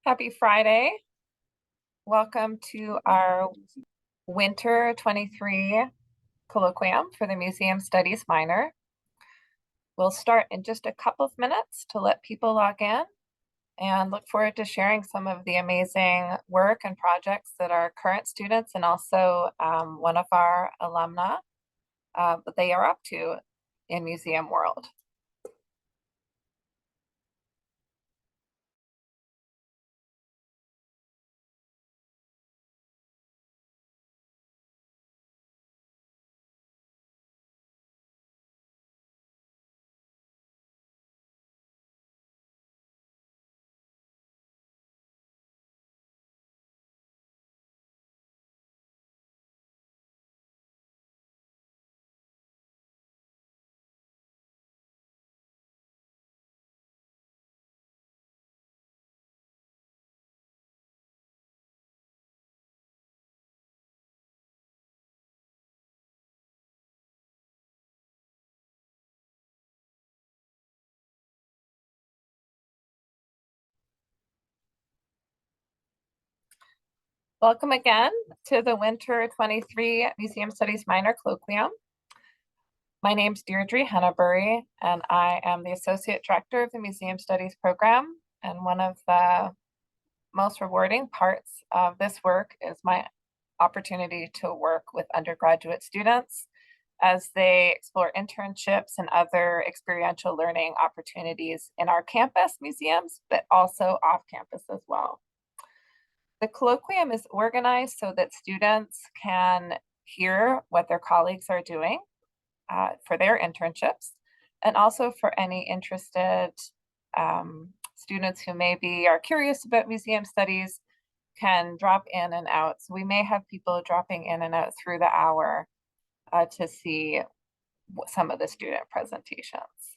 Happy Friday. Welcome to our Winter 23 Colloquium for the Museum Studies minor. We'll start in just a couple of minutes to let people log in and look forward to sharing some of the amazing work and projects that our current students and also one of our alumni, that they are up to in museum world. Welcome again to the Winter 23 Museum Studies minor colloquium. My name's Deirdre Hennebury, and I am the Associate Director of the Museum Studies program. And one of the most rewarding parts of this work is my opportunity to work with undergraduate students as they explore internships and other experiential learning opportunities in our campus museums, but also off campus as well. The colloquium is organized so that students can hear what their colleagues are doing for their internships, and also for any interested students who maybe are curious about museum studies can drop in and out. So we may have people dropping in and out through the hour to see some of the student presentations.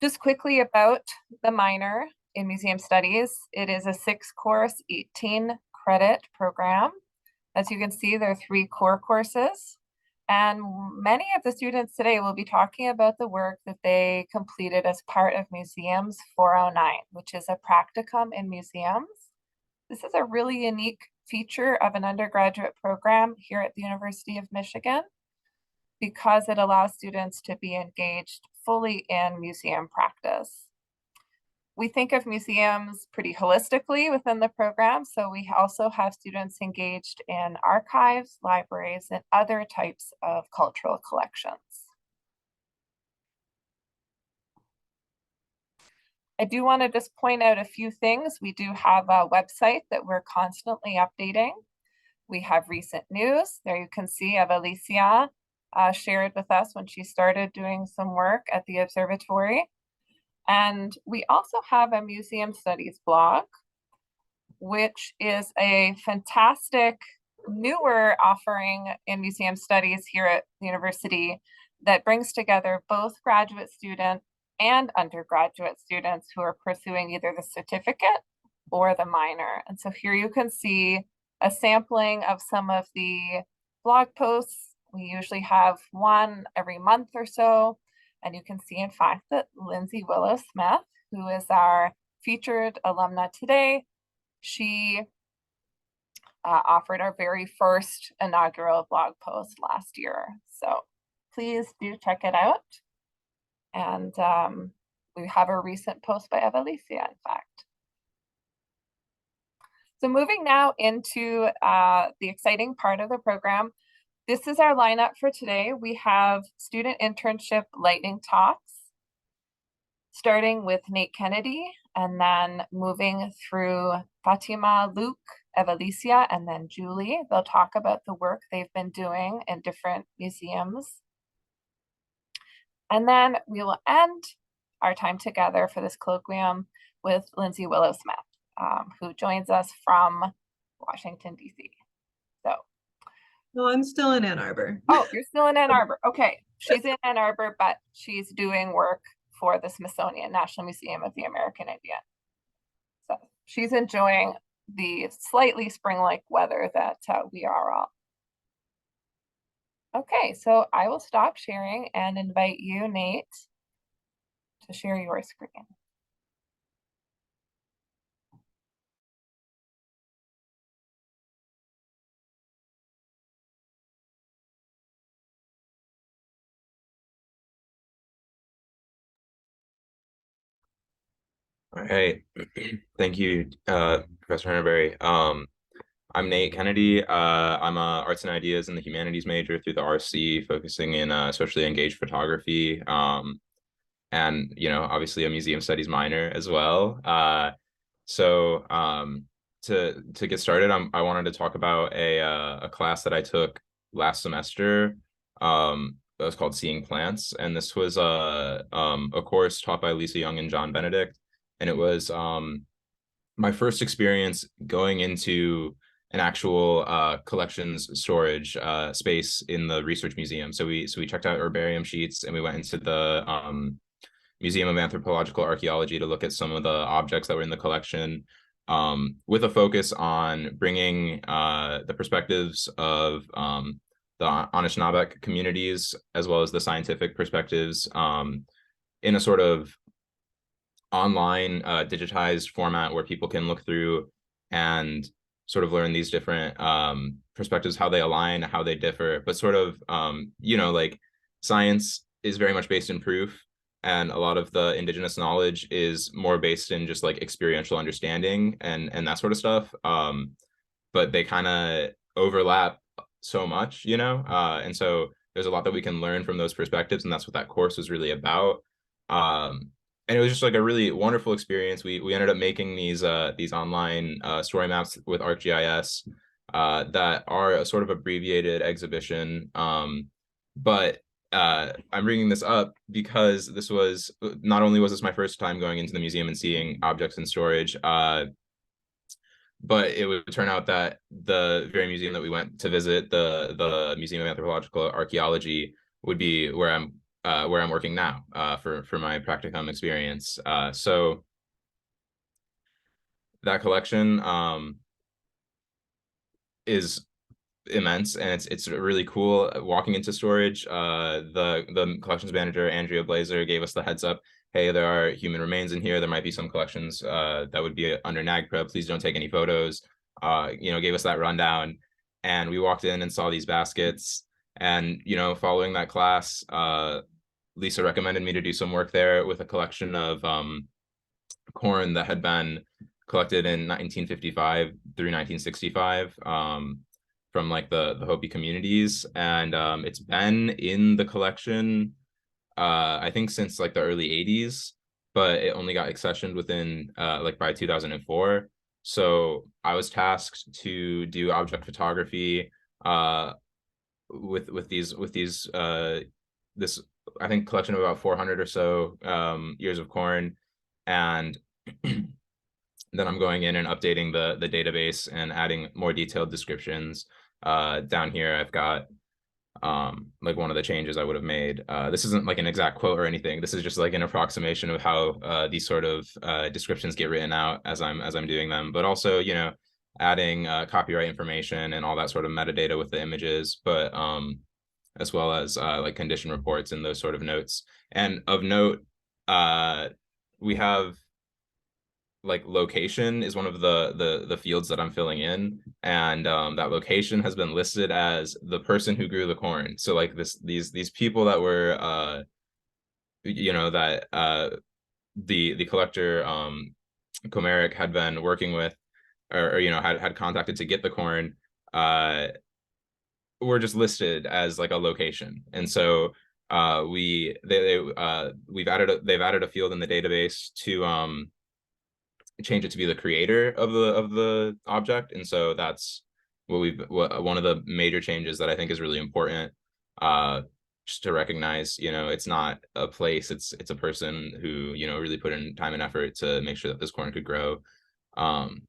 Just quickly about the minor in museum studies, it is a 6-course, 18-credit program. As you can see, there are 3 core courses. And many of the students today will be talking about the work that they completed as part of Museums 409, which is a practicum in museums. This is a really unique feature of an undergraduate program here at the University of Michigan because it allows students to be engaged fully in museum practice. We think of museums pretty holistically within the program, so we also have students engaged in archives, libraries, and other types of cultural collections. I do want to just point out a few things. We do have a website that we're constantly updating. We have recent news. There you can see Alicia shared with us when she started doing some work at the observatory. And we also have a museum studies blog, which is a fantastic newer offering in museum studies here at the university that brings together both graduate student and undergraduate students who are pursuing either the certificate or the minor. And so here you can see a sampling of some of the blog posts. We usually have one every month or so. And you can see, in fact, that Lindsay Willow-Smith, who is our featured alumna today, she offered our very first inaugural blog post last year. So please do check it out. And we have a recent post by Alicia, in fact. So moving now into the exciting part of the program. This is our lineup for today. We have student internship lightning talks, starting with Nate Kennedy, and then moving through Fatima, Luke, Evalicia, and then Julie. They'll talk about the work they've been doing in different museums. And then we will end our time together for this colloquium with Lindsay Willow-Smith, who joins us from Washington, D.C. So. No, I'm still in Ann Arbor. Oh, you're still in Ann Arbor. Okay. She's in Ann Arbor, but she's doing work for the Smithsonian National Museum of the American Indian. So she's enjoying the slightly spring-like weather that we are all. Okay, so I will stop sharing and invite you, Nate, to share your screen. Hey, thank you, Professor Henneberry. I'm Nate Kennedy. I'm a Arts and Ideas and the Humanities major through the RC, focusing in socially engaged photography, and obviously a museum studies minor as well. So to get started, I wanted to talk about a class that I took last semester. That was called Seeing Plants, and this was a course taught by Lisa Young and John Benedict, and it was my first experience going into an actual collections storage space in the research museum. So we checked out herbarium sheets and we went into the Museum of Anthropological Archaeology to look at some of the objects that were in the collection, with a focus on bringing the perspectives of the Anishinaabe communities as well as the scientific perspectives in a sort of online digitized format where people can look through and sort of learn these different perspectives, how they align, how they differ, but sort of like science is very much based in proof, and a lot of the indigenous knowledge is more based in just like experiential understanding and that sort of stuff. But they kind of overlap so much, and so there's a lot that we can learn from those perspectives, and that's what that course was really about. Um, and it was just like a really wonderful experience. We ended up making these online story maps with ArcGIS that are a sort of abbreviated exhibition. But I'm bringing this up because this was not only was this my first time going into the museum and seeing objects in storage, but it would turn out that the very museum that we went to visit, the Museum of Anthropological Archaeology, would be where I'm working now for my practicum experience. So that collection is immense, and it's really cool walking into storage. The collections manager Andrea Blazer gave us the heads up. Hey, there are human remains in here. There might be some collections that would be under NAGPRA. Please don't take any photos. Gave us that rundown, and we walked in and saw these baskets. And following that class, Lisa recommended me to do some work there with a collection of corn that had been collected in 1955 through 1965 from like the Hopi communities, and it's been in the collection I think since like the early 80s, but it only got accessioned within like by 2004. So I was tasked to do object photography with these this I think collection of about 400 or so years of corn, and then I'm going in and updating the database and adding more detailed descriptions. Down here, I've got like one of the changes I would have made. This isn't like an exact quote or anything. This is just like an approximation of how these sort of descriptions get written out as I'm doing them. But also, adding copyright information and all that sort of metadata with the images, but as well as like condition reports and those sort of notes. And of note, we have like location is one of the fields that I'm filling in, and that location has been listed as the person who grew the corn. So like these people that were that the collector Comeric had been working with, or had contacted to get the corn, were just listed as like a location. And so they've added a field in the database to change it to be the creator of the object. And so that's one of the major changes that I think is really important, just to recognize, it's not a place, it's a person who really put in time and effort to make sure that this corn could grow. And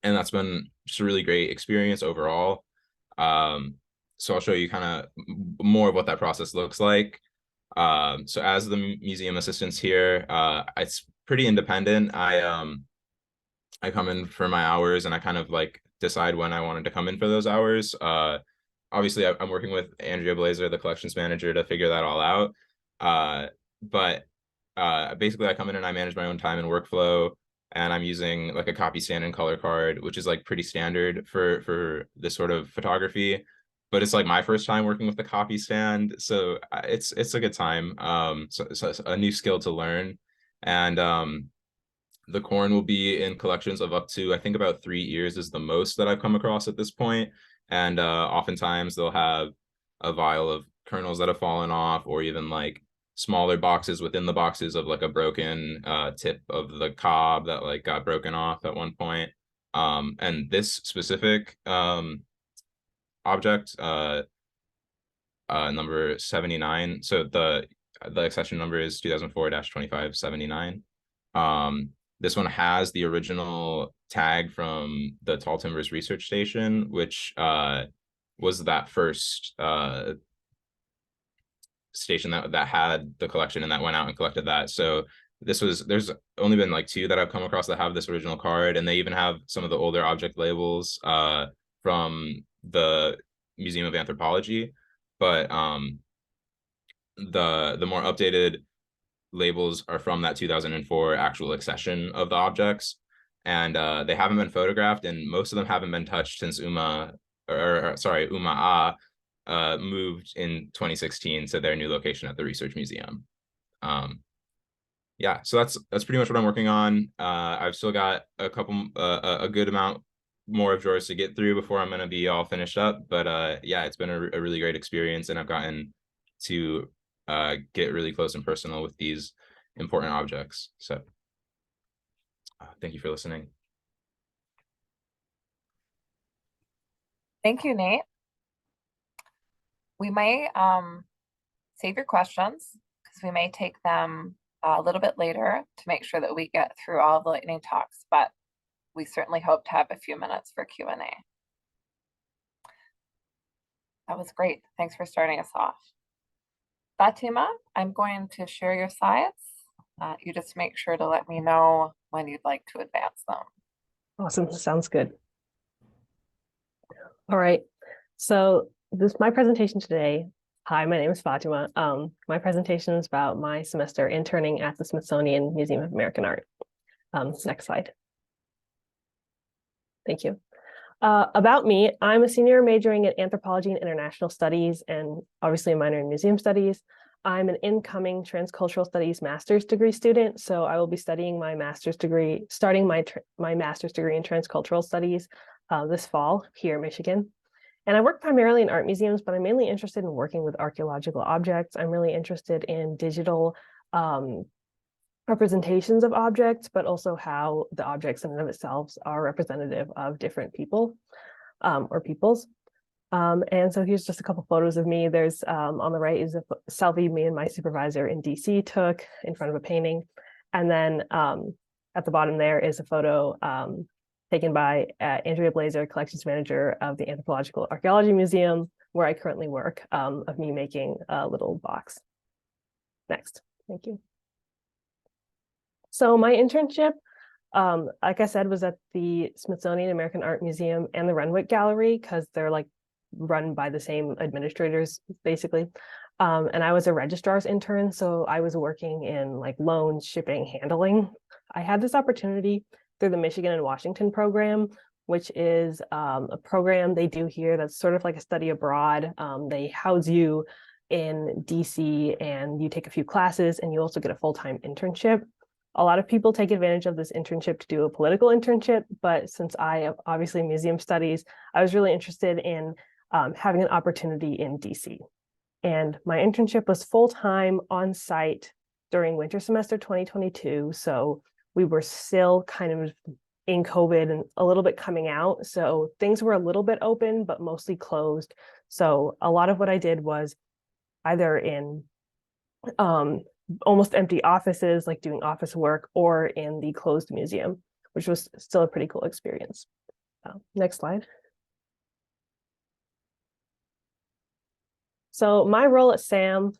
that's been just a really great experience overall. So I'll show you kind of more of what that process looks like. So as the museum assistants here, it's pretty independent. I come in for my hours and I kind of like decide when I wanted to come in for those hours. Obviously I'm working with Andrea Blazer, the collections manager, to figure that all out. But basically I come in and I manage my own time and workflow, and I'm using like a copy stand and color card, which is like pretty standard for this sort of photography. But it's like my first time working with the copy stand, so it's a good time. So it's a new skill to learn, and the corn will be in collections of up to, I think about 3 years is the most that I've come across at this point. And oftentimes they'll have a vial of kernels that have fallen off, or even like smaller boxes within the boxes of like a broken tip of the cob that like got broken off at one point. And this specific object, number 79. So the accession number is 2004-2579. This one has the original tag from the Tall Timbers Research Station, which was that first station that had the collection and that went out and collected that. So there's only been like 2 that I've come across that have this original card, and they even have some of the older object labels from the Museum of Anthropology. But the more updated labels are from that 2004 actual accession of the objects, and they haven't been photographed, and most of them haven't been touched since Uma moved in 2016 to their new location at the Research Museum. Yeah, so that's pretty much what I'm working on. I've still got a good amount more of drawers to get through before I'm going to be all finished up. But yeah, it's been a really great experience, and I've gotten to get really close and personal with these important objects. So thank you for listening. Thank you, Nate. We may save your questions because we may take them a little bit later to make sure that we get through all of the lightning talks, but we certainly hope to have a few minutes for Q&A. That was great. Thanks for starting us off. Fatima, I'm going to share your slides. You just make sure to let me know when you'd like to advance them. Awesome. Sounds good. All right. So this is my presentation today. Hi, my name is Fatima. My presentation is about my semester interning at the Smithsonian Museum of American Art. Next slide. Thank you. About me, I'm a senior majoring in anthropology and international studies, and obviously a minor in museum studies. I'm an incoming transcultural studies master's degree student, so I will be studying my master's degree, starting my master's degree in transcultural studies this fall here in Michigan. And I work primarily in art museums, but I'm mainly interested in working with archaeological objects. I'm really interested in digital representations of objects, but also how the objects in and of themselves are representative of different people or peoples. And so here's just a couple photos of me. There's on the right is a selfie me and my supervisor in DC took in front of a painting. And then at the bottom there is a photo taken by Andrea Blazer, collections manager of the Anthropological Archaeology Museum, where I currently work, of me making a little box. Next, thank you. So my internship, like I said, was at the Smithsonian American Art Museum and the Renwick Gallery, because they're like run by the same administrators, basically. And I was a registrar's intern, so I was working in like loans, shipping, handling. I had this opportunity through the Michigan and Washington program, which is a program they do here that's sort of like a study abroad. They house you in DC and you take a few classes and you also get a full-time internship. A lot of people take advantage of this internship to do a political internship, but since I have obviously museum studies, I was really interested in having an opportunity in DC. And my internship was full-time on site during winter semester 2022. So we were still kind of in COVID and a little bit coming out. So things were a little bit open, but mostly closed. So a lot of what I did was either in almost empty offices, like doing office work, or in the closed museum, which was still a pretty cool experience. Next slide. So my role at SAM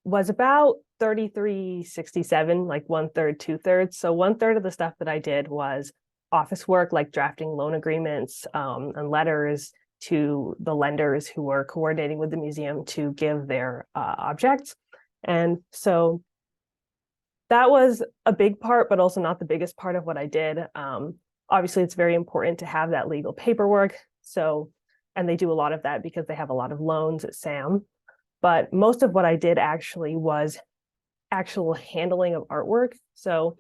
was about 33-67, like 1/3, 2/3. So 1/3 of the stuff that I did was office work, like drafting loan agreements and letters to the lenders who were coordinating with the museum to give their objects. And so that was a big part, but also not the biggest part of what I did. Obviously, it's very important to have that legal paperwork. So, and they do a lot of that because they have a lot of loans at SAM. But most of what I did actually was actual handling of artwork. So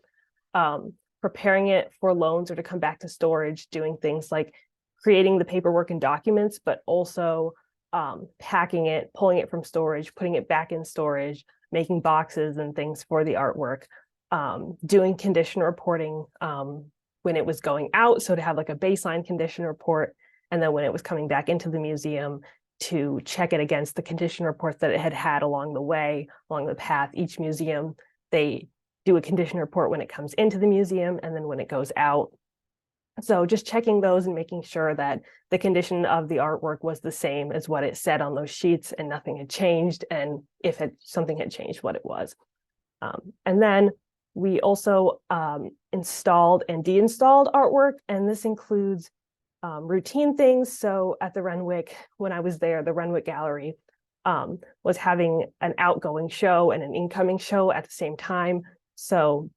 preparing it for loans or to come back to storage, doing things like creating the paperwork and documents, but also packing it, pulling it from storage, putting it back in storage, making boxes and things for the artwork, doing condition reporting when it was going out. So to have like a baseline condition report, and then when it was coming back into the museum, to check it against the condition reports that it had had along the way, along the path. Each museum, they do a condition report when it comes into the museum and then when it goes out. So just checking those and making sure that the condition of the artwork was the same as what it said on those sheets and nothing had changed, and if something had changed, what it was. And then we also installed and deinstalled artwork, and this includes routine things. So at the Renwick, when I was there, the Renwick Gallery was having an outgoing show and an incoming show at the same time. So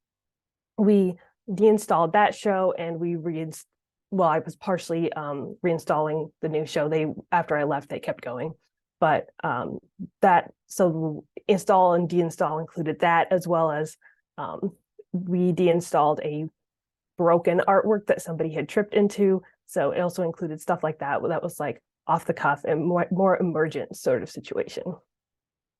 we deinstalled that show, and we I was partially reinstalling the new show. After I left, they kept going. But so install and deinstall included that, as well as we deinstalled a broken artwork that somebody had tripped into. So it also included stuff like that. That was like off the cuff and more emergent sort of situation.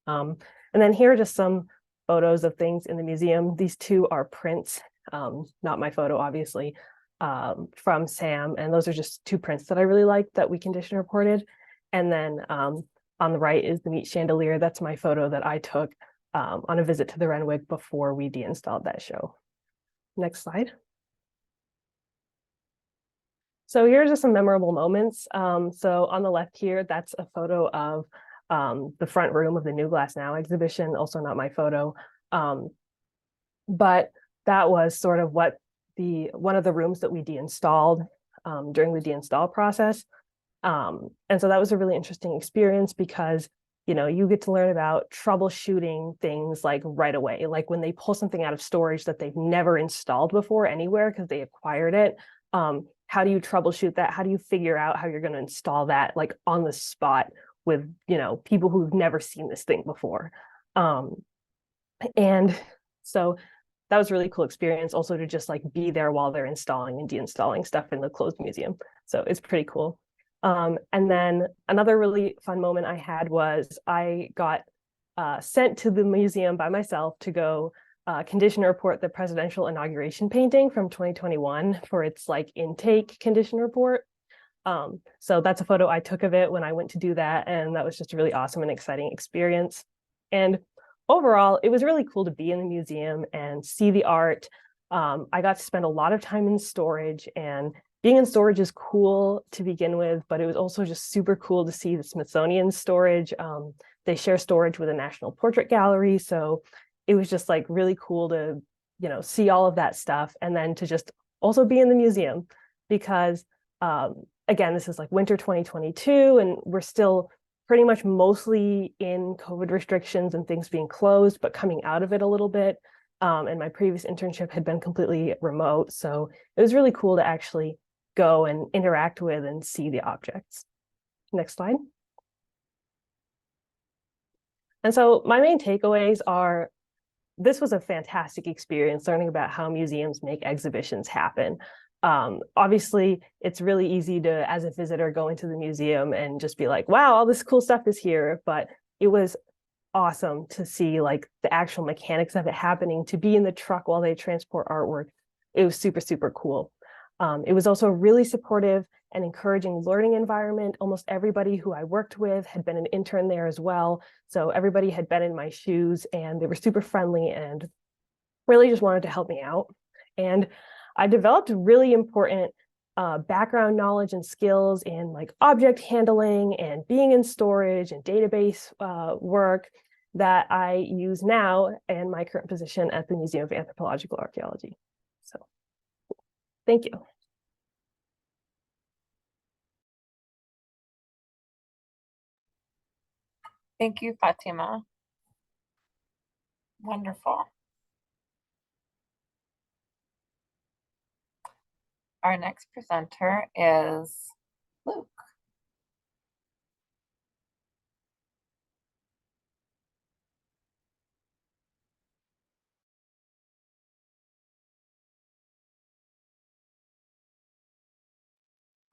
And then here are just some photos of things in the museum. These two are prints, not my photo, obviously, from Sam. And those are just two prints that I really liked that we condition reported. And then on the right is the meat chandelier. That's my photo that I took on a visit to the Renwick before we deinstalled that show. Next slide. So here's just some memorable moments. So on the left here, that's a photo of the front room of the New Glass Now exhibition, also not my photo. But that was sort of one of the rooms that we deinstalled during the deinstall process. And so that was a really interesting experience because, you know, you get to learn about troubleshooting things like right away, like when they pull something out of storage that they've never installed before anywhere because they acquired it. How do you troubleshoot that? How do you figure out how you're going to install that like on the spot with, you know, people who've never seen this thing before? And so that was a really cool experience also to just like be there while they're installing and deinstalling stuff in the closed museum. So it's pretty cool. And then another really fun moment I had was I got sent to the museum by myself to go condition report the presidential inauguration painting from 2021 for its like intake condition report. So that's a photo I took of it when I went to do that, and that was just a really awesome and exciting experience. And overall, it was really cool to be in the museum and see the art. I got to spend a lot of time in storage, and being in storage is cool to begin with, but it was also just super cool to see the Smithsonian storage. They share storage with the National Portrait Gallery, so it was just like really cool to, you know, see all of that stuff, and then to just also be in the museum because again, this is like winter 2022, and we're still pretty much mostly in COVID restrictions and things being closed, but coming out of it a little bit. And my previous internship had been completely remote, so it was really cool to actually go and interact with and see the objects. Next slide. And so my main takeaways are, this was a fantastic experience learning about how museums make exhibitions happen. Obviously, it's really easy to, as a visitor, go into the museum and just be like, wow, all this cool stuff is here. But it was awesome to see like the actual mechanics of it happening, to be in the truck while they transport artwork. It was super, super cool. It was also a really supportive and encouraging learning environment. Almost everybody who I worked with had been an intern there as well. So everybody had been in my shoes, and they were super friendly and really just wanted to help me out. And I developed really important background knowledge and skills in like object handling and being in storage and database work that I use now in my current position at the Museum of Anthropological Archaeology. So thank you. Thank you, Fatima. Wonderful. Our next presenter is Luke.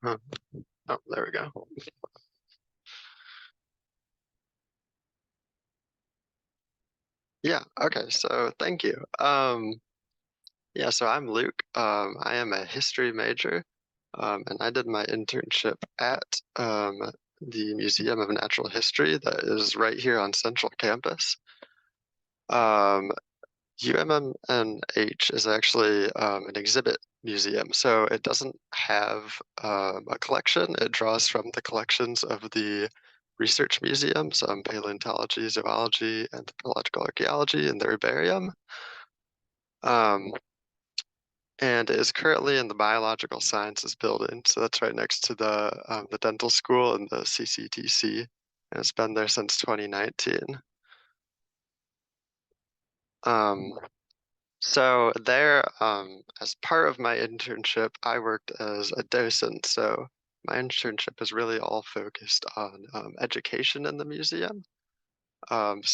Huh. Oh, there we go. Yeah, okay, so thank you. Yeah, so I'm Luke. I am a history major, and I did my internship at the Museum of Natural History that is right here on Central Campus. UMMNH is actually an exhibit museum, so it doesn't have a collection. It draws from the collections of the research museums, paleontology, zoology, anthropological archaeology, and the herbarium. Um, and it is currently in the biological sciences building, so that's right next to the dental school and the CCTC, and it's been there since 2019. So there, as part of my internship, I worked as a docent. So my internship is really all focused on education in the museum. And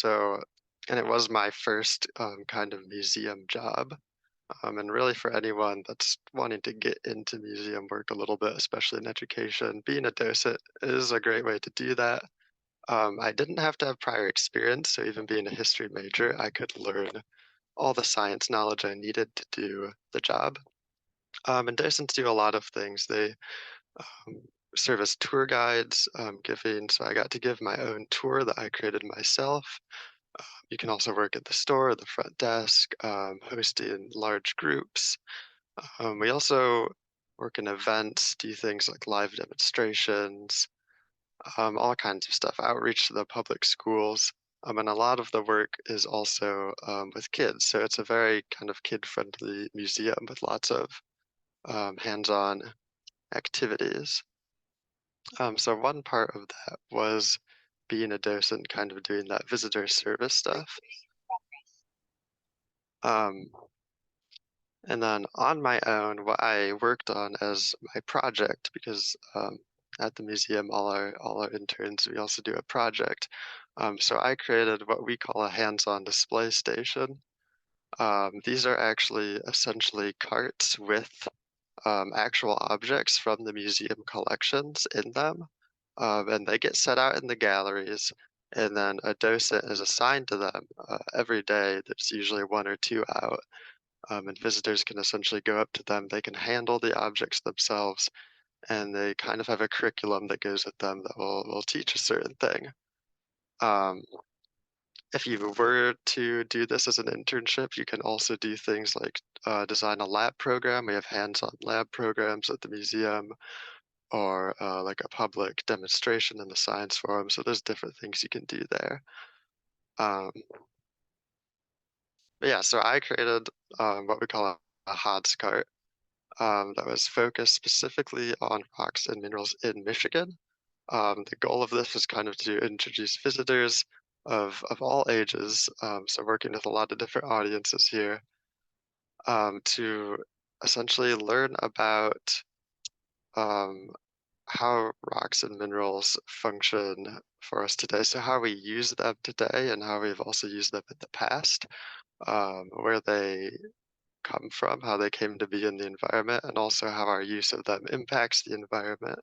it was my first kind of museum job. And really for anyone that's wanting to get into museum work a little bit, especially in education, being a docent is a great way to do that. I didn't have to have prior experience, so even being a history major, I could learn all the science knowledge I needed to do the job. And docents do a lot of things. They um, serve as tour guides, so I got to give my own tour that I created myself. You can also work at the store, the front desk, hosting large groups. We also work in events, do things like live demonstrations, all kinds of stuff, outreach to the public schools. And a lot of the work is also with kids. So it's a very kind of kid-friendly museum with lots of hands-on activities. So one part of that was being a docent, kind of doing that visitor service stuff. Um, and then on my own, what I worked on as my project, because at the museum, all our interns, we also do a project. So I created what we call a hands-on display station. These are actually essentially carts with actual objects from the museum collections in them, and they get set out in the galleries. And then a docent is assigned to them every day. There's usually one or two out, and visitors can essentially go up to them. They can handle the objects themselves, and they kind of have a curriculum that goes with them that will teach a certain thing. If you were to do this as an internship, you can also do things like design a lab program. We have hands-on lab programs at the museum, or like a public demonstration in the science forum. So there's different things you can do there. Um, but yeah, so I created what we call a HODS cart that was focused specifically on rocks and minerals in Michigan. The goal of this was kind of to introduce visitors of all ages, so working with a lot of different audiences here, to essentially learn about um, how rocks and minerals function for us today. So how we use them today and how we've also used them in the past, where they come from, how they came to be in the environment, and also how our use of them impacts the environment.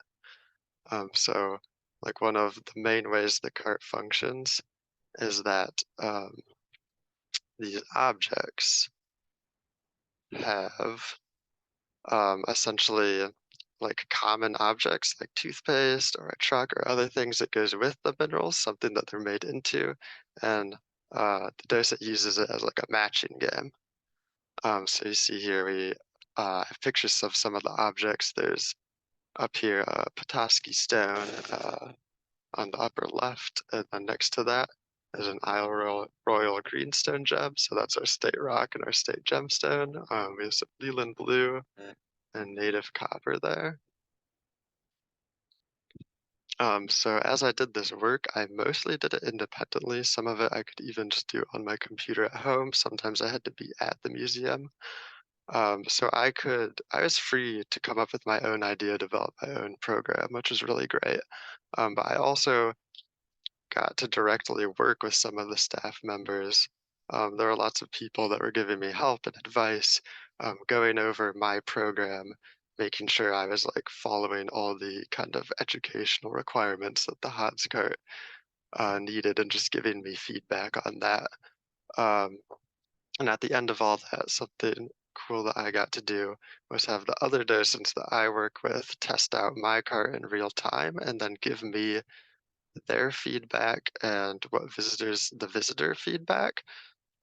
So like one of the main ways the cart functions is that these objects have essentially like common objects like toothpaste or a truck or other things that goes with the minerals, something that they're made into, and the docent uses it as like a matching game. So you see here we have pictures of some of the objects. There's up here a Petoskey stone on the upper left, and then next to that is an Isle Royal greenstone gem. So that's our state rock and our state gemstone. We have some Leland blue and native copper there. So as I did this work, I mostly did it independently. Some of it I could even just do on my computer at home. Sometimes I had to be at the museum. So I was free to come up with my own idea, develop my own program, which was really great. But I also got to directly work with some of the staff members. There were lots of people that were giving me help and advice, going over my program making sure I was like following all the kind of educational requirements that the Hotskart needed, and just giving me feedback on that. Um, and at the end of all that, something cool that I got to do was have the other docents that I work with test out my cart in real time and then give me their feedback and the visitor feedback.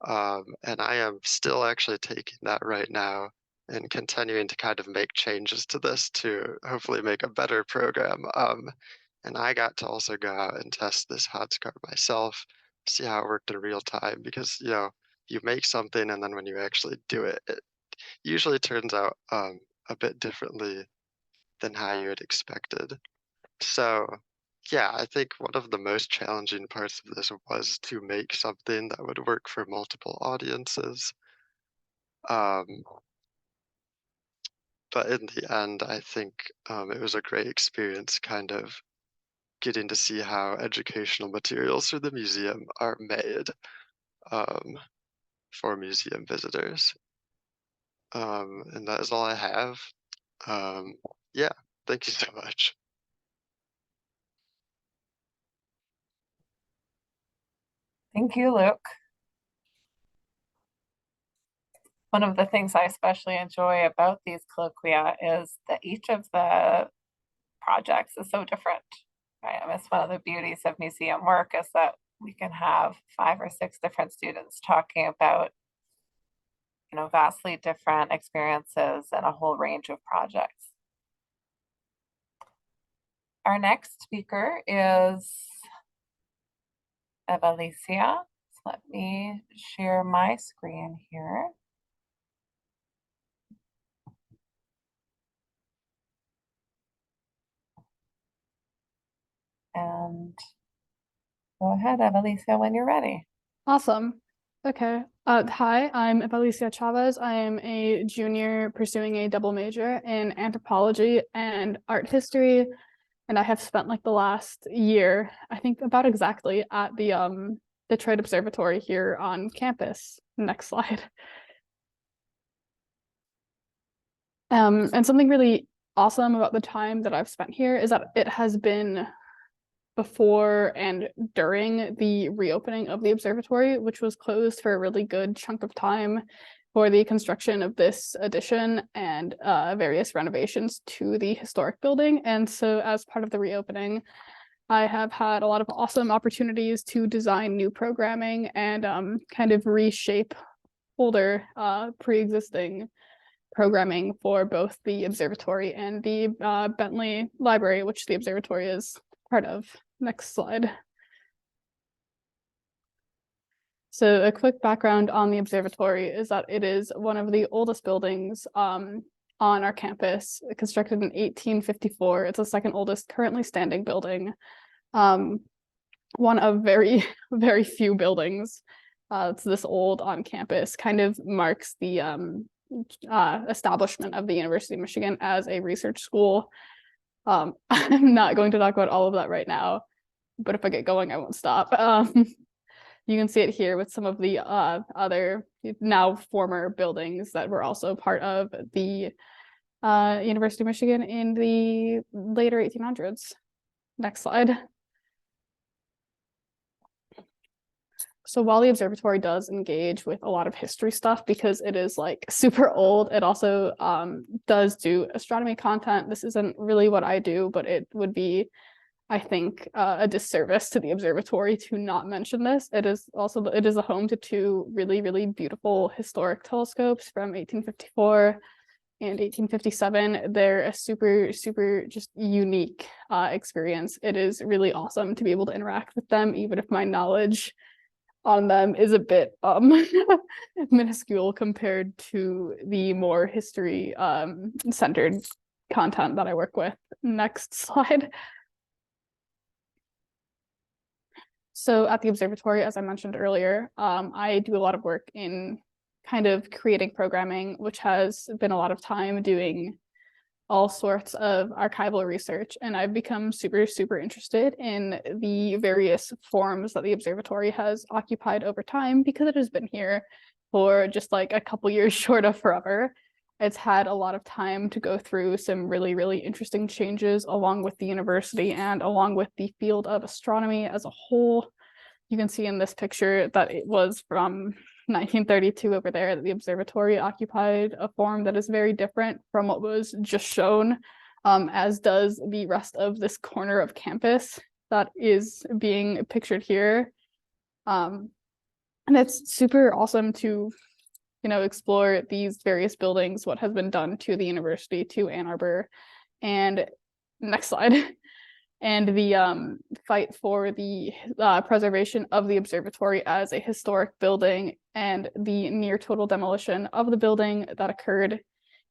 And I am still actually taking that right now and continuing to kind of make changes to this to hopefully make a better program. And I got to also go out and test this Hotskart myself, see how it worked in real time, because you make something and then when you actually do it, it usually turns out a bit differently than how you had expected. So yeah, I think one of the most challenging parts of this was to make something that would work for multiple audiences. Um, but in the end, I think it was a great experience kind of getting to see how educational materials for the museum are made um, for museum visitors. And that is all I have. Um, yeah, thank you so much. Thank you, Luke. One of the things I especially enjoy about these colloquia is that each of the projects is so different, right? And it's one of the beauties of museum work is that we can have 5 or 6 different students talking about, vastly different experiences and a whole range of projects. Our next speaker is Evalicia. So let me share my screen here. And go ahead, Evalicia, when you're ready. Awesome. Okay. Hi, I'm Evalicia Chavez. I am a junior pursuing a double major in anthropology and art history. And I have spent like the last year, I think about exactly, at the Detroit Observatory here on campus. Next slide. And something really awesome about the time that I've spent here is that it has been before and during the reopening of the observatory, which was closed for a really good chunk of time for the construction of this addition and various renovations to the historic building. And so as part of the reopening, I have had a lot of awesome opportunities to design new programming and kind of reshape older pre-existing programming for both the observatory and the Bentley Library, which the observatory is part of. Next slide. So a quick background on the observatory is that it is one of the oldest buildings on our campus, constructed in 1854. It's the second oldest currently standing building. One of very, very few buildings that's this old on campus, kind of marks the establishment of the University of Michigan as a research school. I'm not going to talk about all of that right now, but if I get going, I won't stop. You can see it here with some of the other now former buildings that were also part of the University of Michigan in the later 1800s. Next slide. So while the observatory does engage with a lot of history stuff because it is like super old, it also does do astronomy content. This isn't really what I do, but it would be, I think, a disservice to the observatory to not mention this. It is a home to 2 really, really beautiful historic telescopes from 1854 and 1857. They're a super, super just unique experience. It is really awesome to be able to interact with them, even if my knowledge on them is a bit minuscule compared to the more history centered content that I work with. Next slide. So at the observatory, as I mentioned earlier, I do a lot of work in kind of creating programming, which has been a lot of time doing all sorts of archival research. And I've become super, super interested in the various forms that the observatory has occupied over time because it has been here for just like a couple years short of forever. It's had a lot of time to go through some really, really interesting changes along with the university and along with the field of astronomy as a whole. You can see in this picture that it was from 1932 over there that the observatory occupied a form that is very different from what was just shown, as does the rest of this corner of campus that is being pictured here. And it's super awesome to, explore these various buildings, what has been done to the university, to Ann Arbor. And next slide. And the fight for the preservation of the observatory as a historic building and the near total demolition of the building that occurred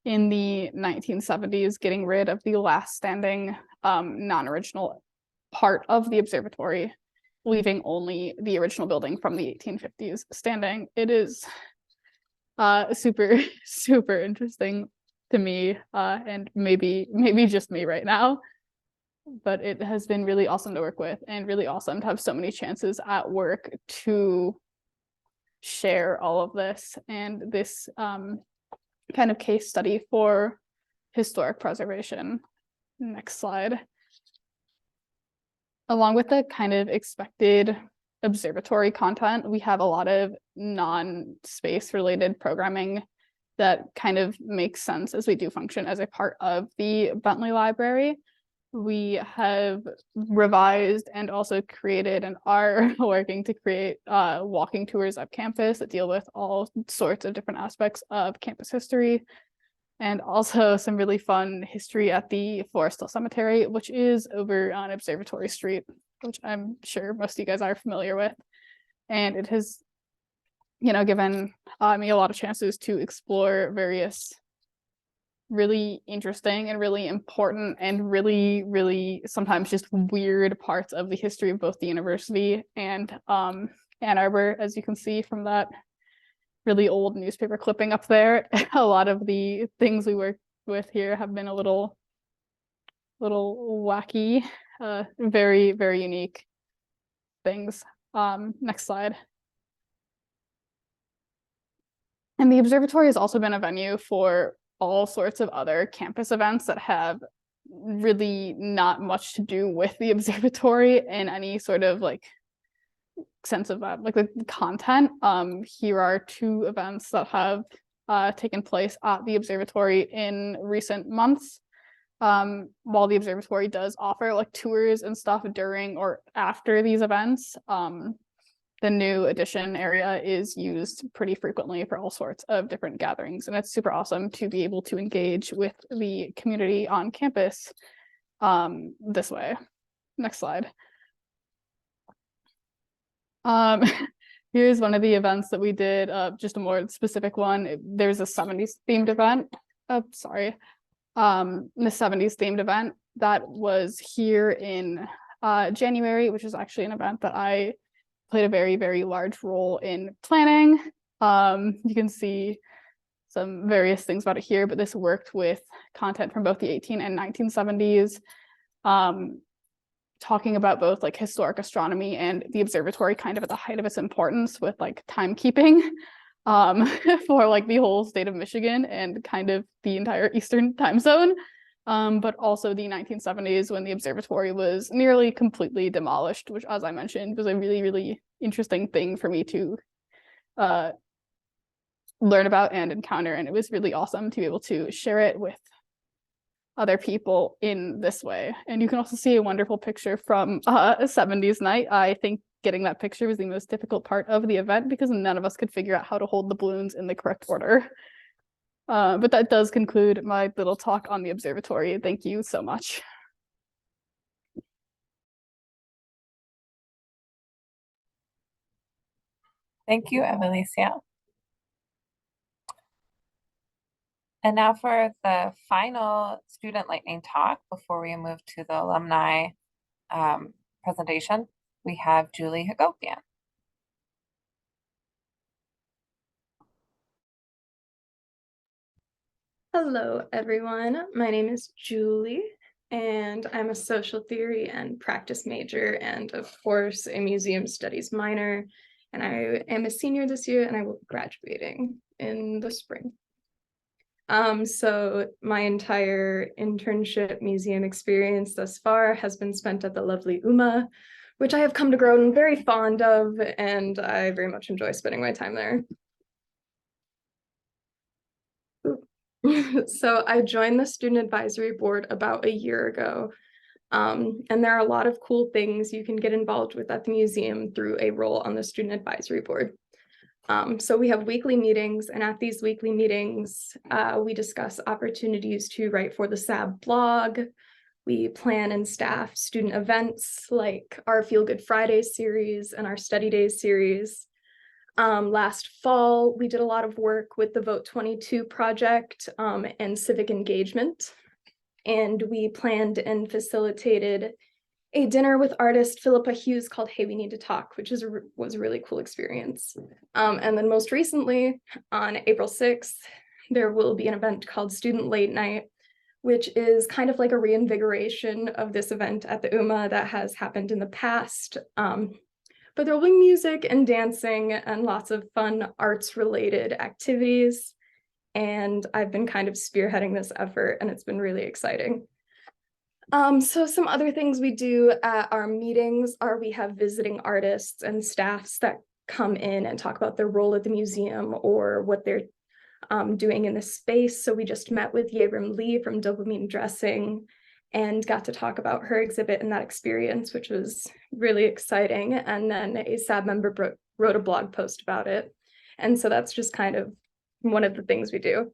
in the 1970s, getting rid of the last standing non-original part of the observatory, leaving only the original building from the 1850s standing. It is super, super interesting to me, and maybe just me right now. But it has been really awesome to work with and really awesome to have so many chances at work to share all of this and this kind of case study for historic preservation. Next slide. Along with the kind of expected observatory content, we have a lot of non-space related programming that kind of makes sense as we do function as a part of the Bentley Library. We have revised and also created and are working to create walking tours of campus that deal with all sorts of different aspects of campus history, and also some really fun history at the Forest Hill Cemetery, which is over on Observatory Street, which I'm sure most of you guys are familiar with. And it has, given me a lot of chances to explore various really interesting and really important and really, really sometimes just weird parts of the history of both the university and Ann Arbor, as you can see from that really old newspaper clipping up there. A lot of the things we work with here have been a little wacky, very, very unique things. Next slide. And the observatory has also been a venue for all sorts of other campus events that have really not much to do with the observatory in any sort of sense of like the content. Here are two events that have taken place at the observatory in recent months. While the observatory does offer tours and stuff during or after these events, the new addition area is used pretty frequently for all sorts of different gatherings. And it's super awesome to be able to engage with the community on campus this way. Next slide. Here's one of the events that we did, just a more specific one. There's a 70s themed event. The 70s themed event that was here in January, which is actually an event that I played a very, very large role in planning. You can see some various things about it here, but this worked with content from both the 18 and 1970s, talking about both historic astronomy and the observatory kind of at the height of its importance with timekeeping for the whole state of Michigan and kind of the entire Eastern time zone. But also the 1970s when the observatory was nearly completely demolished, which, as I mentioned, was a really, really interesting thing for me to learn about and encounter. And it was really awesome to be able to share it with other people in this way. And you can also see a wonderful picture from a 70s night. I think getting that picture was the most difficult part of the event because none of us could figure out how to hold the balloons in the correct order. But that does conclude my little talk on the observatory. Thank you so much. Thank you, Evalicia. And now for the final student lightning talk before we move to the alumni presentation, we have Julie Hagopian. Hello, everyone. My name is Julie, and I'm a social theory and practice major, and of course, a museum studies minor. And I am a senior this year, and I will be graduating in the spring. So my entire internship museum experience thus far has been spent at the lovely UMA, which I have come to grow very fond of, and I very much enjoy spending my time there. So I joined the student advisory board about a year ago. And there are a lot of cool things you can get involved with at the museum through a role on the student advisory board. So we have weekly meetings, and at these weekly meetings, we discuss opportunities to write for the SAB blog. We plan and staff student events like our Feel Good Fridays series and our Study Days series. Last fall, we did a lot of work with the Vote 22 project and civic engagement. And we planned and facilitated a dinner with artist Philippa Hughes called Hey, We Need to Talk, which was a really cool experience. And then most recently, on April 6th, there will be an event called Student Late Night, which is kind of like a reinvigoration of this event at the UMA that has happened in the past. But there will be music and dancing and lots of fun arts-related activities. And I've been kind of spearheading this effort, and it's been really exciting. So some other things we do at our meetings are we have visiting artists and staffs that come in and talk about their role at the museum or what they're doing in the space. So we just met with Yebrim Lee from Dopamine Dressing and got to talk about her exhibit and that experience, which was really exciting. And then a SAB member wrote a blog post about it. And so that's just kind of one of the things we do.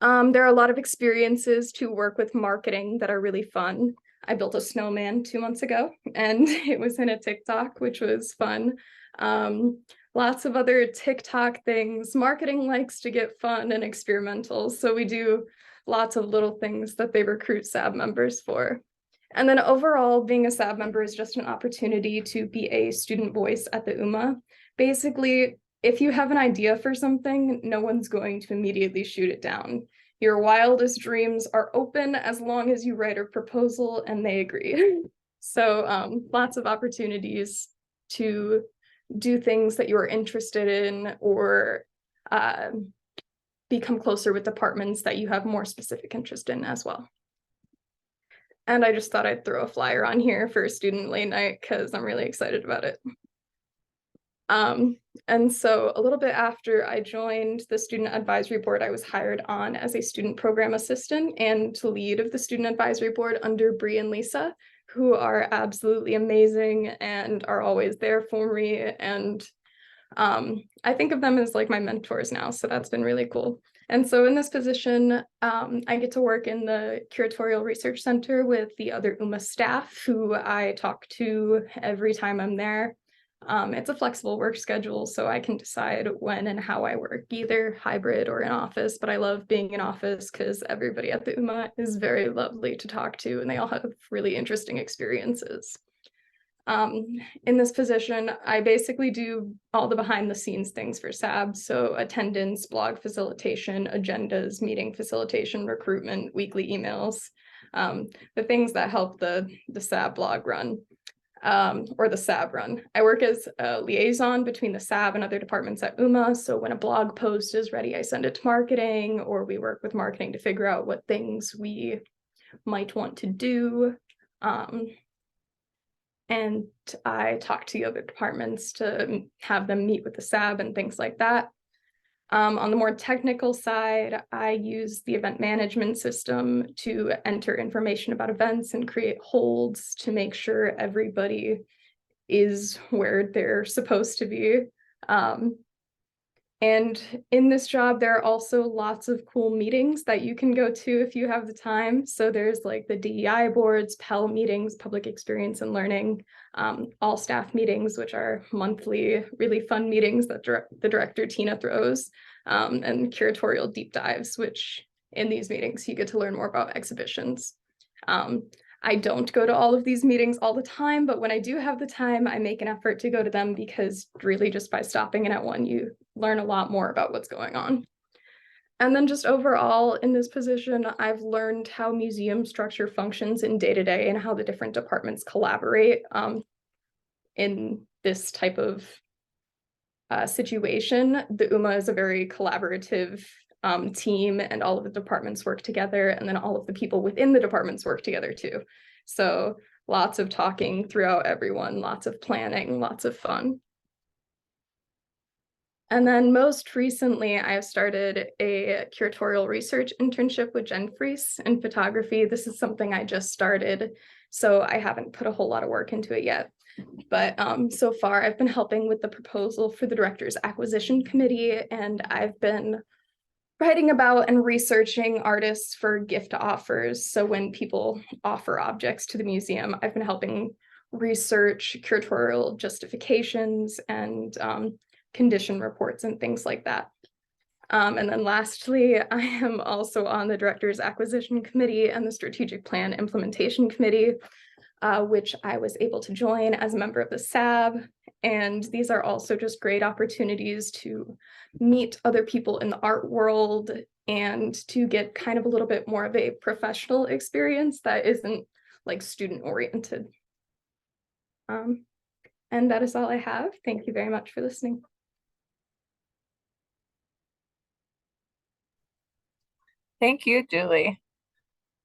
There are a lot of experiences to work with marketing that are really fun. I built a snowman 2 months ago, and it was in a TikTok, which was fun. Lots of other TikTok things. Marketing likes to get fun and experimental, so we do lots of little things that they recruit SAB members for. And then overall, being a SAB member is just an opportunity to be a student voice at the UMA. Basically, if you have an idea for something, no one's going to immediately shoot it down. Your wildest dreams are open as long as you write a proposal and they agree. So lots of opportunities to do things that you're interested in or become closer with departments that you have more specific interest in as well. And I just thought I'd throw a flyer on here for Student Late Night because I'm really excited about it. And so a little bit after I joined the Student Advisory Board, I was hired on as a student program assistant and lead of the Student Advisory Board under Bree and Lisa, who are absolutely amazing and are always there for me. And I think of them as like my mentors now, so that's been really cool. And so in this position, I get to work in the Curatorial Research Center with the other UMA staff who I talk to every time I'm there. It's a flexible work schedule, so I can decide when and how I work, either hybrid or in office, but I love being in office because everybody at the UMA is very lovely to talk to and they all have really interesting experiences. In this position, I basically do all the behind the scenes things for SAB, so attendance, blog facilitation, agendas, meeting facilitation, recruitment, weekly emails, the things that help the SAB blog run. Or the SAB run. I work as a liaison between the SAB and other departments at UMA. So when a blog post is ready, I send it to marketing, or we work with marketing to figure out what things we might want to do. And I talk to the other departments to have them meet with the SAB and things like that. On the more technical side, I use the event management system to enter information about events and create holds to make sure everybody is where they're supposed to be. And in this job, there are also lots of cool meetings that you can go to if you have the time. So there's like the DEI boards, Pell meetings, public experience and learning, all staff meetings, which are monthly, really fun meetings that the director Tina throws, and curatorial deep dives, which in these meetings, you get to learn more about exhibitions. I don't go to all of these meetings all the time, but when I do have the time, I make an effort to go to them because really just by stopping in at one, you learn a lot more about what's going on. And then just overall in this position, I've learned how museum structure functions in day-to-day and how the different departments collaborate in this type of situation. The UMA is a very collaborative team, and all of the departments work together, and then all of the people within the departments work together too. So lots of talking throughout everyone, lots of planning, lots of fun. And then most recently, I have started a curatorial research internship with WN23 in photography. This is something I just started, so I haven't put a whole lot of work into it yet. But so far, I've been helping with the proposal for the director's acquisition committee, and I've been writing about and researching artists for gift offers. So when people offer objects to the museum, I've been helping research curatorial justifications and condition reports and things like that. And then lastly, I am also on the Director's Acquisition Committee and the Strategic Plan Implementation Committee, which I was able to join as a member of the SAB. And these are also just great opportunities to meet other people in the art world and to get kind of a little bit more of a professional experience that isn't like student oriented. And that is all I have. Thank you very much for listening. Thank you, Julie.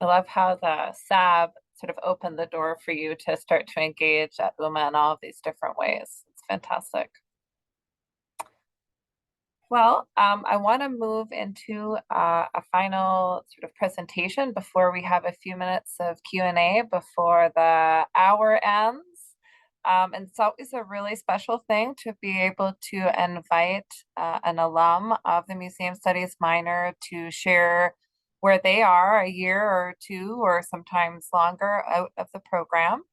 I love how the SAB sort of opened the door for you to start to engage at UMA in all of these different ways. It's fantastic. Well, I want to move into a final sort of presentation before we have a few minutes of Q&A before the hour ends. And it's always a really special thing to be able to invite an alum of the Museum Studies minor to share where they are a year or two or sometimes longer out of the program.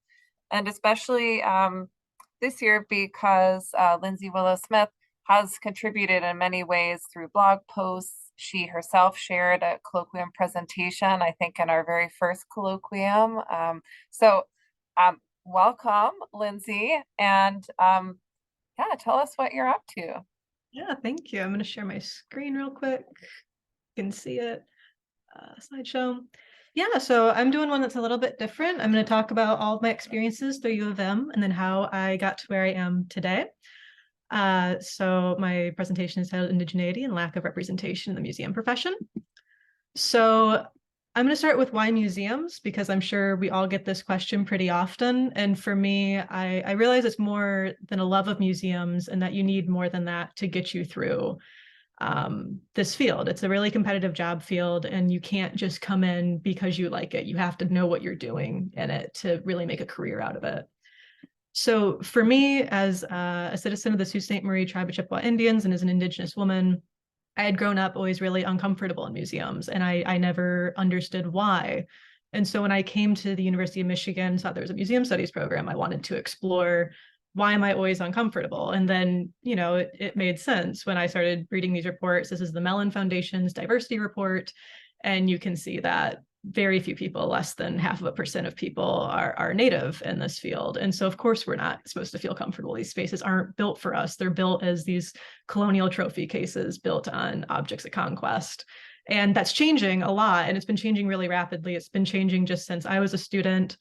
And especially this year because Lindsay Willow-Smith has contributed in many ways through blog posts. She herself shared a colloquium presentation, I think in our very first colloquium. Welcome, Lindsay, and yeah, tell us what you're up to. Yeah, thank you. I'm going to share my screen real quick. You can see it. Slideshow. Yeah, so I'm doing one that's a little bit different. I'm going to talk about all of my experiences through U of M and then how I got to where I am today. So my presentation is titled Indigeneity and Lack of Representation in the Museum Profession. So I'm going to start with why museums, because I'm sure we all get this question pretty often. And for me, I realize it's more than a love of museums and that you need more than that to get you through this field. It's a really competitive job field, and you can't just come in because you like it. You have to know what you're doing in it to really make a career out of it. So for me, as a citizen of the Sault Ste. Marie Tribe of Chippewa Indians and as an Indigenous woman, I had grown up always really uncomfortable in museums, and I never understood why. And so when I came to the University of Michigan, saw there was a museum studies program, I wanted to explore why am I always uncomfortable? And then, you know, it made sense when I started reading these reports. This is the Mellon Foundation's diversity report, and you can see that very few people, less than 0.5% of people are native in this field. And so of course we're not supposed to feel comfortable. These spaces aren't built for us. They're built as these colonial trophy cases built on objects of conquest. And that's changing a lot, and it's been changing really rapidly. It's been changing just since I was a student,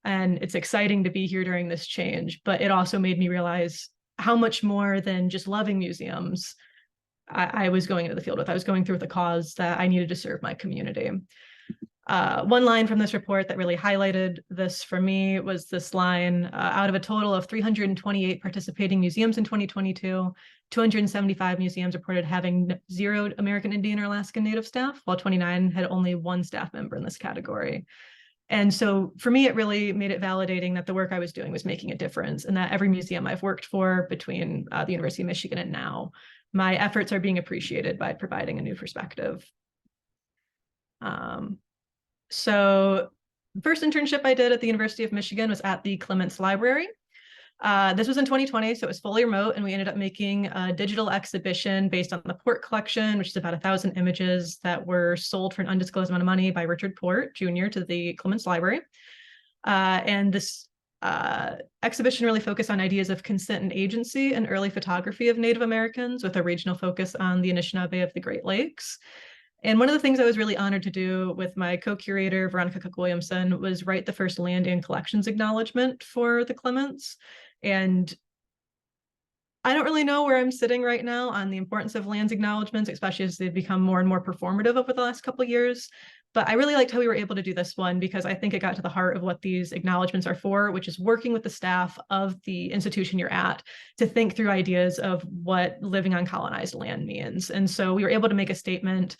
and it's exciting to be here during this change, but it also made me realize how much more than just loving museums I was going into the field with. I was going through with a cause that I needed to serve my community. One line from this report that really highlighted this for me was this line: out of a total of 328 participating museums in 2022, 275 museums reported having 0 American Indian or Alaskan Native staff, while 29 had only 1 staff member in this category. And so for me, it really made it validating that the work I was doing was making a difference, and that every museum I've worked for between the University of Michigan and now, my efforts are being appreciated by providing a new perspective. So the first internship I did at the University of Michigan was at the Clements Library. This was in 2020, so it was fully remote, and we ended up making a digital exhibition based on the Port collection, which is about 1,000 images that were sold for an undisclosed amount of money by Richard Port Jr. to the Clements Library. And this exhibition really focused on ideas of consent and agency and early photography of Native Americans, with a regional focus on the Anishinaabe of the Great Lakes. And one of the things I was really honored to do with my co-curator, Veronica Cook-Williamson, was write the first land and collections acknowledgement for the Clements. And I don't really know where I'm sitting right now on the importance of lands acknowledgements, especially as they've become more and more performative over the last couple of years. But I really liked how we were able to do this one because I think it got to the heart of what these acknowledgements are for, which is working with the staff of the institution you're at to think through ideas of what living on colonized land means. And so we were able to make a statement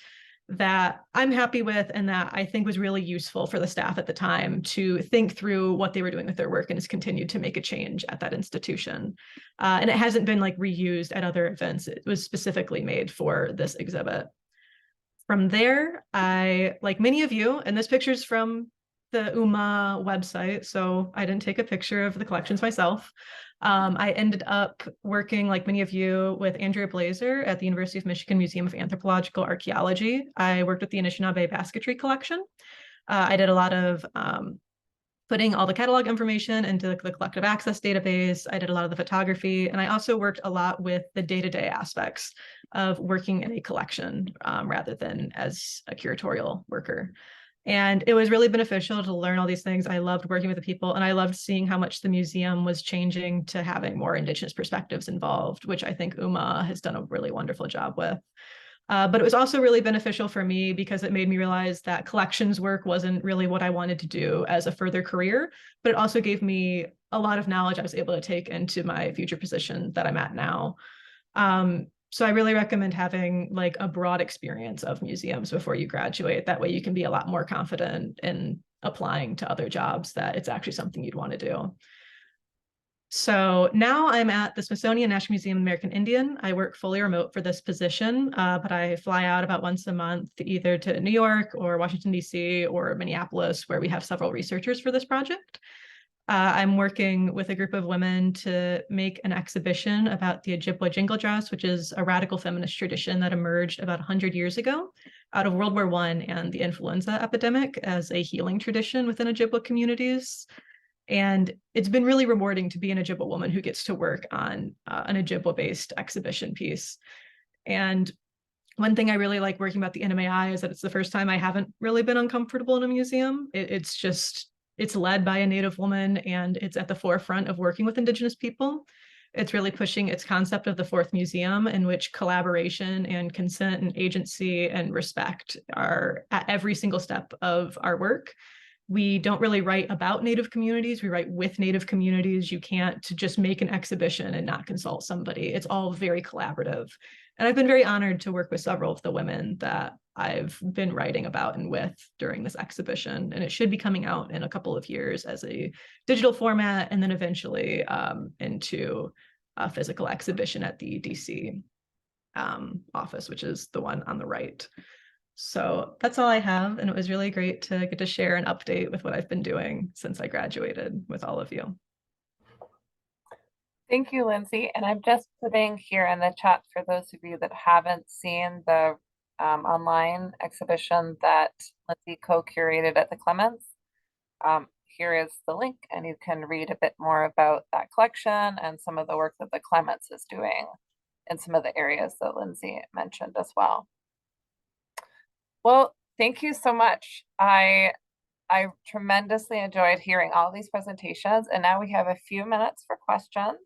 that I'm happy with and that I think was really useful for the staff at the time to think through what they were doing with their work and has continued to make a change at that institution. And it hasn't been like reused at other events. It was specifically made for this exhibit. From there, I, like many of you, and this picture's from the UMA website, so I didn't take a picture of the collections myself. I ended up working, like many of you, with Andrea Blazer at the University of Michigan Museum of Anthropological Archaeology. I worked with the Anishinaabe basketry collection. I did a lot of putting all the catalog information into the collective access database. I did a lot of the photography, and I also worked a lot with the day-to-day aspects of working in a collection rather than as a curatorial worker. And it was really beneficial to learn all these things. I loved working with the people, and I loved seeing how much the museum was changing to having more Indigenous perspectives involved, which I think UMA has done a really wonderful job with. But it was also really beneficial for me because it made me realize that collections work wasn't really what I wanted to do as a further career, but it also gave me a lot of knowledge I was able to take into my future position that I'm at now. So I really recommend having like a broad experience of museums before you graduate. That way you can be a lot more confident in applying to other jobs that it's actually something you'd want to do. So now I'm at the Smithsonian National Museum of American Indian. I work fully remote for this position, but I fly out about once a month, either to New York or Washington, D.C. or Minneapolis, where we have several researchers for this project. I'm working with a group of women to make an exhibition about the Ojibwa jingle dress, which is a radical feminist tradition that emerged about 100 years ago out of World War I and the influenza epidemic as a healing tradition within Ojibwa communities. And it's been really rewarding to be an Ojibwa woman who gets to work on an Ojibwa-based exhibition piece. And one thing I really like working about the NMAI is that it's the first time I haven't really been uncomfortable in a museum. It's led by a Native woman and it's at the forefront of working with Indigenous people. It's really pushing its concept of the fourth museum, in which collaboration and consent and agency and respect are at every single step of our work. We don't really write about Native communities, we write with Native communities. You can't just make an exhibition and not consult somebody. It's all very collaborative. And I've been very honored to work with several of the women that I've been writing about and with during this exhibition. And it should be coming out in a couple of years as a digital format, and then eventually into a physical exhibition at the DC office, which is the one on the right. So that's all I have, and it was really great to get to share an update with what I've been doing since I graduated with all of you. Thank you, Lindsay. And I'm just putting here in the chat for those of you that haven't seen the online exhibition that Lindsay co-curated at the Clements. Here is the link, and you can read a bit more about that collection and some of the work that the Clements is doing in some of the areas that Lindsay mentioned as well. Well, thank you so much. I tremendously enjoyed hearing all these presentations, and now we have a few minutes for questions.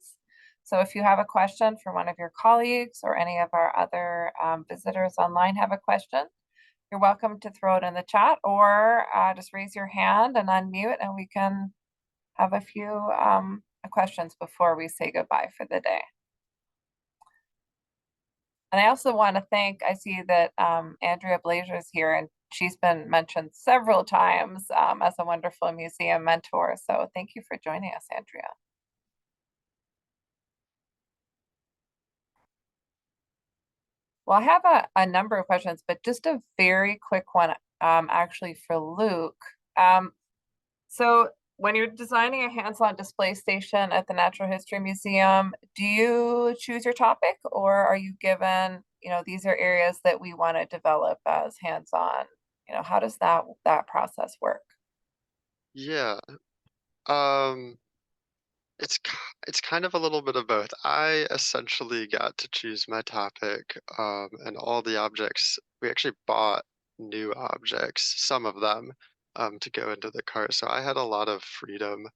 So if you have a question for one of your colleagues or any of our other visitors online have a question, you're welcome to throw it in the chat or just raise your hand and unmute, and we can have a few questions before we say goodbye for the day. And I also want to thank, I see that Andrea Blazer is here, and she's been mentioned several times as a wonderful museum mentor. So thank you for joining us, Andrea. Well, I have a number of questions, but just a very quick one actually for Luke. So when you're designing a hands-on display station at the Natural History Museum, do you choose your topic, or are you given, these are areas that we want to develop as hands-on? How does that process work? Yeah, it's kind of a little bit of both. I essentially got to choose my topic, and all the objects. We actually bought new objects, some of them, to go into the cart. So I had a lot of freedom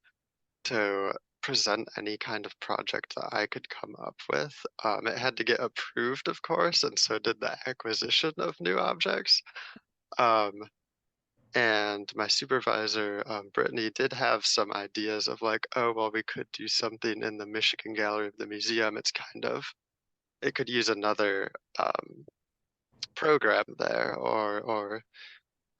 to present any kind of project that I could come up with. It had to get approved, of course, and so did the acquisition of new objects. Um, and my supervisor, Brittany, did have some ideas of like, oh, well, we could do something in the Michigan Gallery of the museum. It could use another program there, or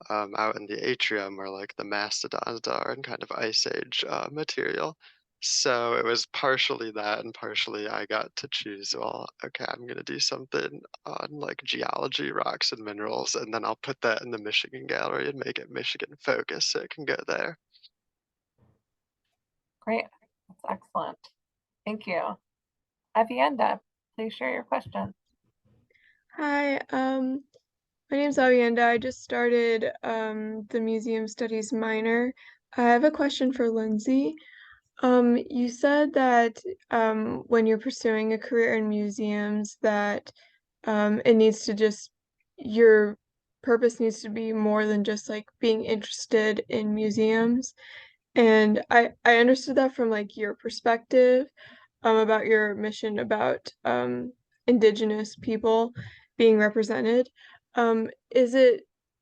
out in the atrium where like the mastodons are and kind of ice age material. So it was partially that, and partially I got to choose, well, okay, I'm gonna do something on like geology, rocks and minerals, and then I'll put that in the Michigan Gallery and make it Michigan focused so it can go there. Great, that's excellent. Thank you. Avienda, please share your question. Hi, my name's Avienda. I just started the museum studies minor. I have a question for Lindsay. You said that when you're pursuing a career in museums that it needs to just your purpose needs to be more than just like being interested in museums. And I understood that from like your perspective about your mission about indigenous people being represented.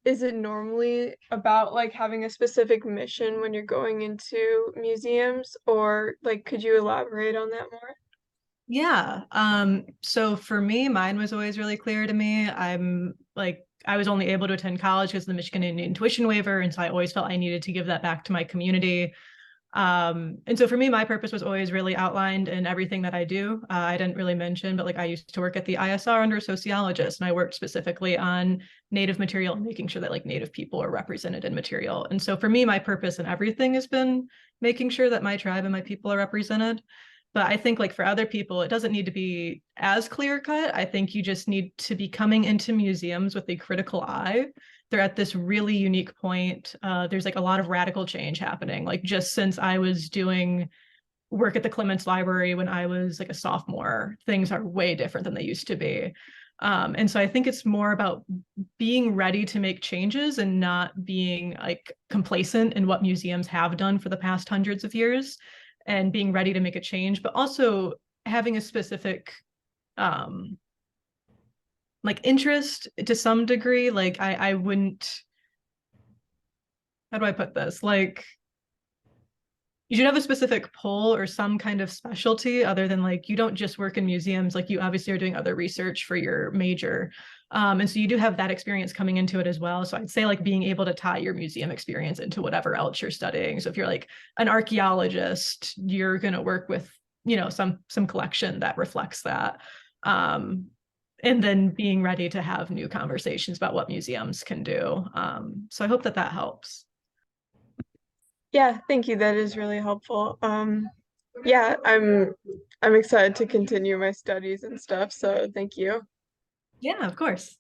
Is it normally about like having a specific mission when you're going into museums, or like could you elaborate on that more? Yeah. So for me, mine was always really clear to me. I was only able to attend college because of the Michigan Indian tuition waiver, and so I always felt I needed to give that back to my community. And so for me, my purpose was always really outlined in everything that I do. I didn't really mention, but like I used to work at the ISR under a sociologist, and I worked specifically on Native material and making sure that like Native people are represented in material. And so for me, my purpose in everything has been making sure that my tribe and my people are represented. But I think like for other people, it doesn't need to be as clear cut. I think you just need to be coming into museums with a critical eye. They're at this really unique point. There's like a lot of radical change happening. Like just since I was doing work at the Clements Library when I was like a sophomore, things are way different than they used to be. And so I think it's more about being ready to make changes and not being like complacent in what museums have done for the past hundreds of years, and being ready to make a change, but also having a specific like interest to some degree. Like I wouldn't, how do I put this? Like you should have a specific pull or some kind of specialty other than like, you don't just work in museums, like you obviously are doing other research for your major. And so you do have that experience coming into it as well. So I'd say like being able to tie your museum experience into whatever else you're studying. So if you're like an archaeologist, you're going to work with, you know, some collection that reflects that. And then being ready to have new conversations about what museums can do. So I hope that helps. Yeah, thank you. That is really helpful. Yeah, I'm excited to continue my studies and stuff, so thank you. Yeah, of course.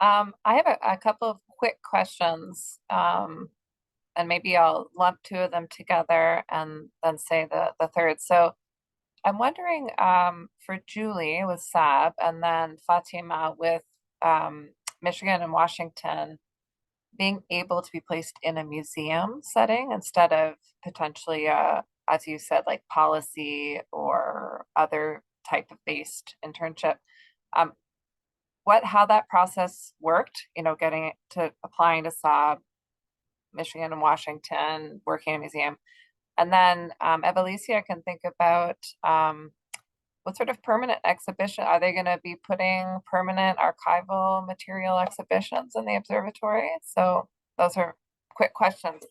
I have a couple of quick questions, and maybe I'll lump two of them together and then say the third. So I'm wondering for Julie with SAB and then Fatima with Michigan and Washington, being able to be placed in a museum setting instead of potentially, as you said, like policy or other type of based internship. How that process worked, you know, getting to applying to SAB, Michigan and Washington, working in a museum. And then Evalicia can think about what sort of permanent exhibition, are they going to be putting permanent archival material exhibitions in the observatory? So those are quick questions.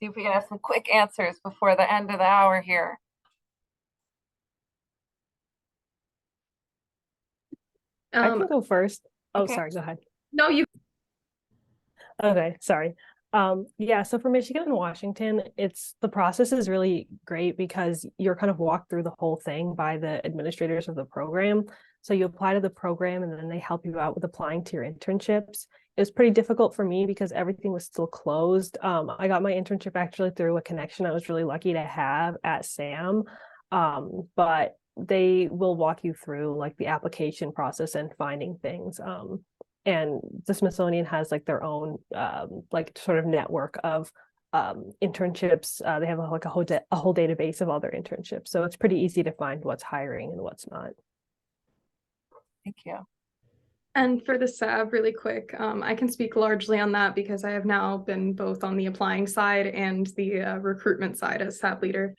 See if we can have some quick answers before the end of the hour here. I can go first. Oh, Okay. sorry, go ahead. No, you. Okay, sorry. Yeah, so for Michigan and Washington, the process is really great because you're kind of walked through the whole thing by the administrators of the program. So you apply to the program and then they help you out with applying to your internships. It was pretty difficult for me because everything was still closed. I got my internship actually through a connection I was really lucky to have at SAM. But they will walk you through like the application process and finding things. And the Smithsonian has like their own like sort of network of internships. They have like a whole database of all their internships, so it's pretty easy to find what's hiring and what's not. Thank you. And for the SAB, really quick, I can speak largely on that because I have now been both on the applying side and the recruitment side as SAB leader.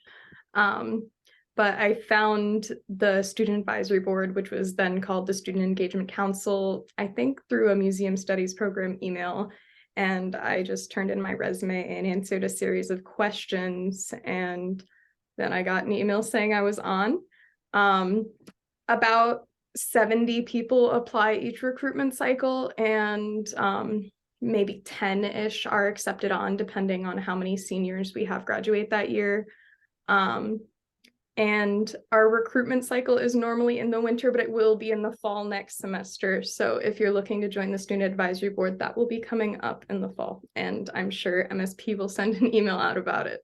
But I found the Student Advisory Board, which was then called the Student Engagement Council, I think through a Museum Studies program email. And I just turned in my resume and answered a series of questions. And then I got an email saying I was on. About 70 people apply each recruitment cycle, and maybe 10-ish are accepted on, depending on how many seniors we have graduate that year. And our recruitment cycle is normally in the winter, but it will be in the fall next semester. So if you're looking to join the Student Advisory Board, that will be coming up in the fall. And I'm sure MSP will send an email out about it.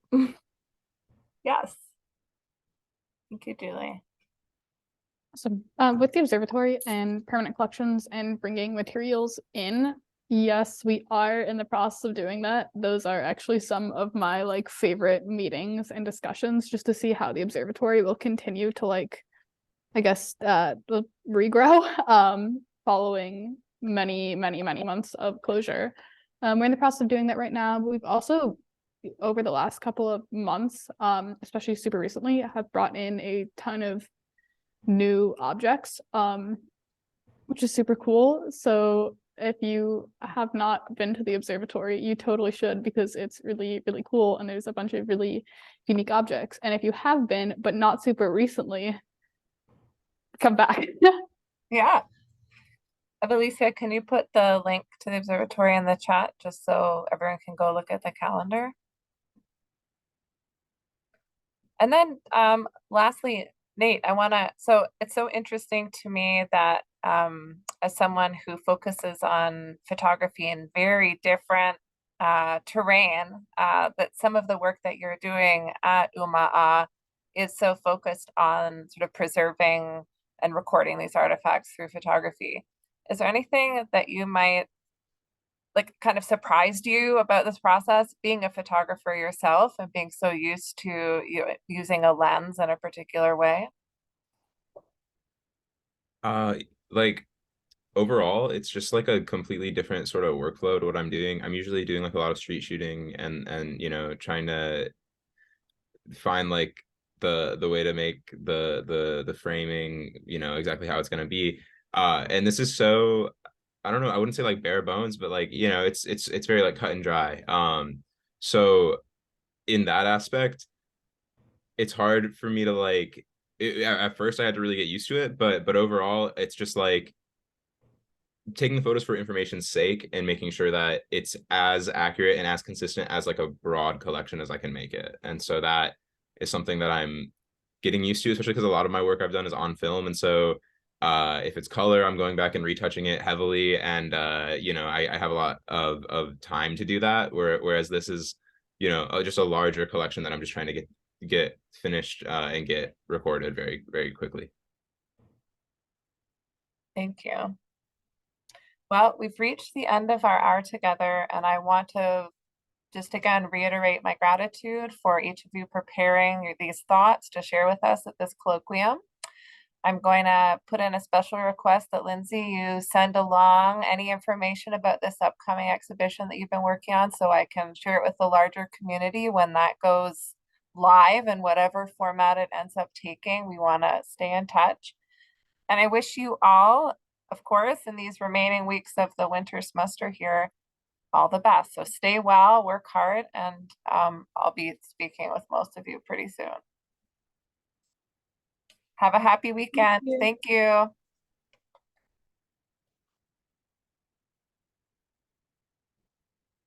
Yes. Thank you, Julie. So with the observatory and permanent collections and bringing materials in, yes, we are in the process of doing that. Those are actually some of my like favorite meetings and discussions, just to see how the observatory will continue to like, I guess, regrow following many months of closure. We're in the process of doing that right now. But we've also, over the last couple of months, especially super recently, have brought in a ton of new objects, which is super cool. So if you have not been to the observatory, you totally should, because it's really cool and there's a bunch of really unique objects. And if you have been but not super recently, come back. Yeah. Alicia, can you put the link to the observatory in the chat just so everyone can go look at the calendar? And then lastly, Nate, so it's so interesting to me that as someone who focuses on photography in very different terrain, that some of the work that you're doing at UMAA is so focused on sort of preserving and recording these artifacts through photography. Is there anything that you might like kind of surprised you about this process, being a photographer yourself and being so used to using a lens in a particular way? Like overall, it's just like a completely different sort of workload what I'm doing. I'm usually doing like a lot of street shooting and you know, trying to find like the way to make the framing, you know, exactly how it's going to be. And this is so, I don't know, I wouldn't say like bare bones, but like, you know, it's very like cut and dry. So in that aspect, it's hard for me to like at first I had to really get used to it, but overall it's just like taking the photos for information's sake and making sure that it's as accurate and as consistent as like a broad collection as I can make it. And so that is something that I'm getting used to, especially because a lot of my work I've done is on film. And so if it's color, I'm going back and retouching it heavily. And you know, I have a lot of time to do that. Whereas this is, you know, just a larger collection that I'm just trying to get finished and get recorded very quickly. Thank you. Well, we've reached the end of our hour together, and I want to just again reiterate my gratitude for each of you preparing these thoughts to share with us at this colloquium. I'm going to put in a special request that Lindsay, you send along any information about this upcoming exhibition that you've been working on so I can share it with the larger community when that goes live in whatever format it ends up taking. We want to stay in touch. And I wish you all, of course, in these remaining weeks of the winter semester here, all the best. So stay well, work hard, and I'll be speaking with most of you pretty soon. Have a happy weekend. Thank you.